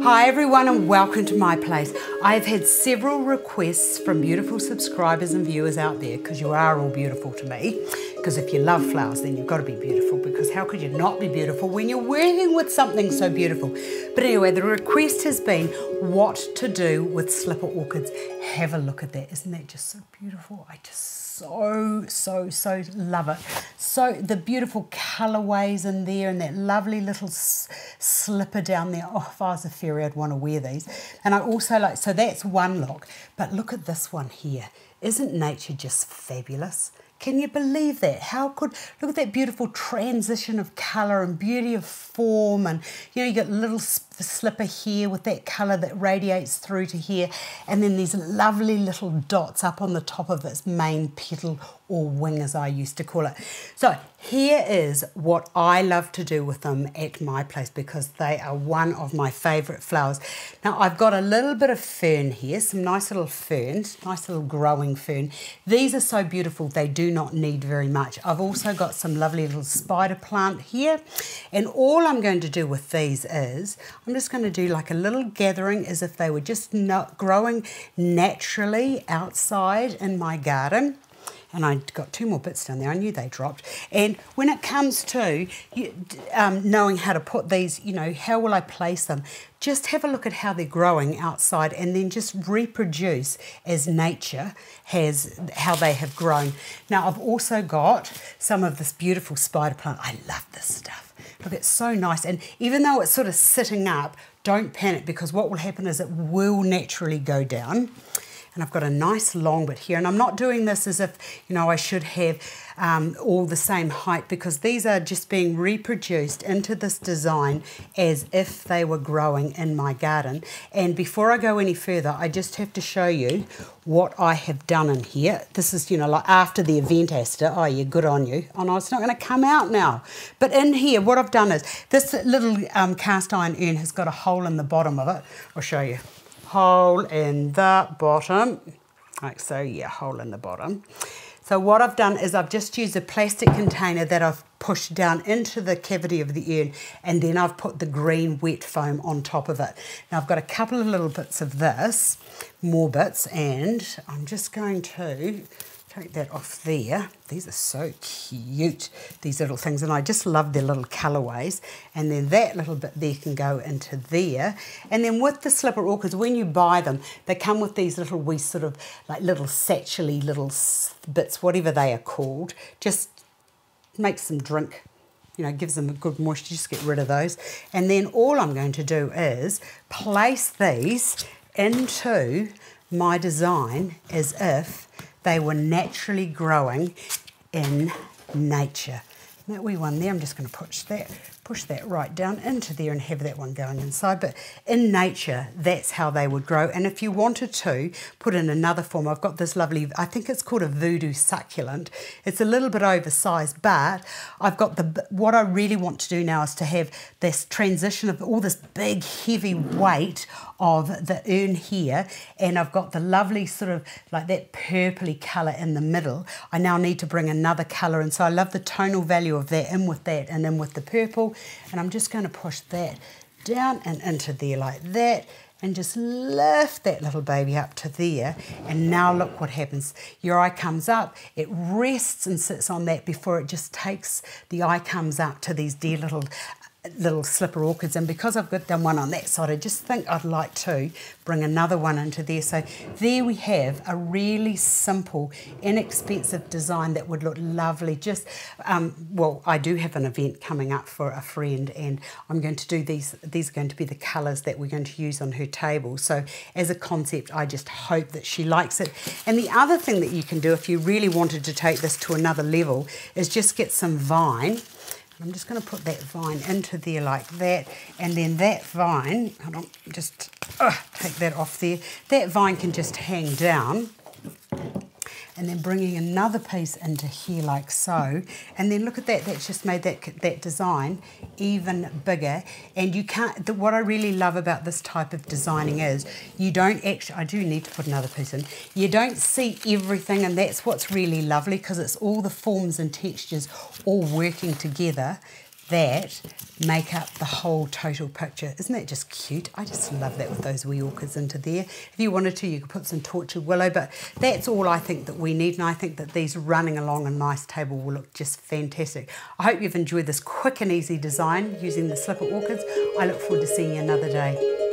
Hi everyone and welcome to my place. I've had several requests from beautiful subscribers and viewers out there, because you are all beautiful to me. Because if you love flowers, then you've got to be beautiful, because how could you not be beautiful when you're working with something so beautiful? But anyway, the request has been what to do with slipper orchids. Have a look at that. Isn't that just so beautiful? I just so love it. So the beautiful colorways in there and that lovely little slipper down there. Oh, if I was a fairy, I'd want to wear these. And I also like, so that's one look, but look at this one here. Isn't nature just fabulous? Can you believe that? How could, look at that beautiful transition of colour and beauty of form, and you know, you got little slipper here with that colour that radiates through to here, and then these lovely little dots up on the top of its main petal, or wing as I used to call it. So here is what I love to do with them at my place, because they are one of my favourite flowers. Now I've got a little bit of fern here, some nice little ferns, nice little growing fern. These are so beautiful, they do not need very much. I've also got some lovely little spider plant here, and all I'm going to do with these is I'm just going to do like a little gathering as if they were just growing naturally outside in my garden. And I got two more bits down there. I knew they dropped. And when it comes to knowing how to put these, you know, how will I place them? Just have a look at how they're growing outside, and then just reproduce as nature has, how they have grown. Now, I've also got some of this beautiful spider plant. I love this stuff. Look, it's so nice. And even though it's sort of sitting up, don't panic, because what will happen is it will naturally go down. And I've got a nice long bit here, and I'm not doing this as if, you know, I should have all the same height, because these are just being reproduced into this design as if they were growing in my garden. And before I go any further, I just have to show you what I have done in here. This is, you know, like after the event, Astar. Oh, yeah, good on you. Oh, no, it's not going to come out now. But in here, what I've done is this little cast iron urn has got a hole in the bottom of it. I'll show you. Hole in the bottom, like so, yeah, hole in the bottom. So what I've done is I've just used a plastic container that I've pushed down into the cavity of the urn, and then I've put the green wet foam on top of it. Now I've got a couple of little bits of this, more bits, and I'm just going to take that off there. These are so cute, these little things, and I just love their little colourways. And then that little bit there can go into there. And then with the slipper orchids, when you buy them, they come with these little wee sort of like little satchel-y little bits, whatever they are called. Just makes them drink, you know, gives them a good moisture. Just get rid of those. And then all I'm going to do is place these into my design as if they were naturally growing in nature. And that wee one there, I'm just going to push that right down into there and have that one going inside. But in nature, that's how they would grow. And if you wanted to put in another form, I've got this lovely, I think it's called a voodoo succulent. It's a little bit oversized, but I've got what I really want to do now is to have this transition of all this big, heavy weight of the urn here, and I've got the lovely sort of like that purpley colour in the middle. I now need to bring another colour in, so I love the tonal value of that in with that and in with the purple, and I'm just going to push that down and into there like that, and just lift that little baby up to there. And now look what happens. Your eye comes up, it rests and sits on that before it just takes, the eye comes up to these dear little slipper orchids. And because I've got done one on that side, I just think I'd like to bring another one into there. So there we have a really simple, inexpensive design that would look lovely. Just, well, I do have an event coming up for a friend, and I'm going to do these are going to be the colours that we're going to use on her table. So as a concept, I just hope that she likes it. And the other thing that you can do if you really wanted to take this to another level is just get some vine. I'm just going to put that vine into there like that, and then that vine, hold on, just take that off there. That vine can just hang down, and then bringing another piece into here like so, and then look at that, that's just made that design even bigger. And you can't, what I really love about this type of designing is you don't actually, I do need to put another piece in, you don't see everything, and that's what's really lovely, because it's all the forms and textures all working together that make up the whole total picture. Isn't that just cute? I just love that with those wee orchids into there. If you wanted to, you could put some tortured willow, but that's all I think that we need, and I think that these running along a nice table will look just fantastic. I hope you've enjoyed this quick and easy design using the slipper orchids. I look forward to seeing you another day.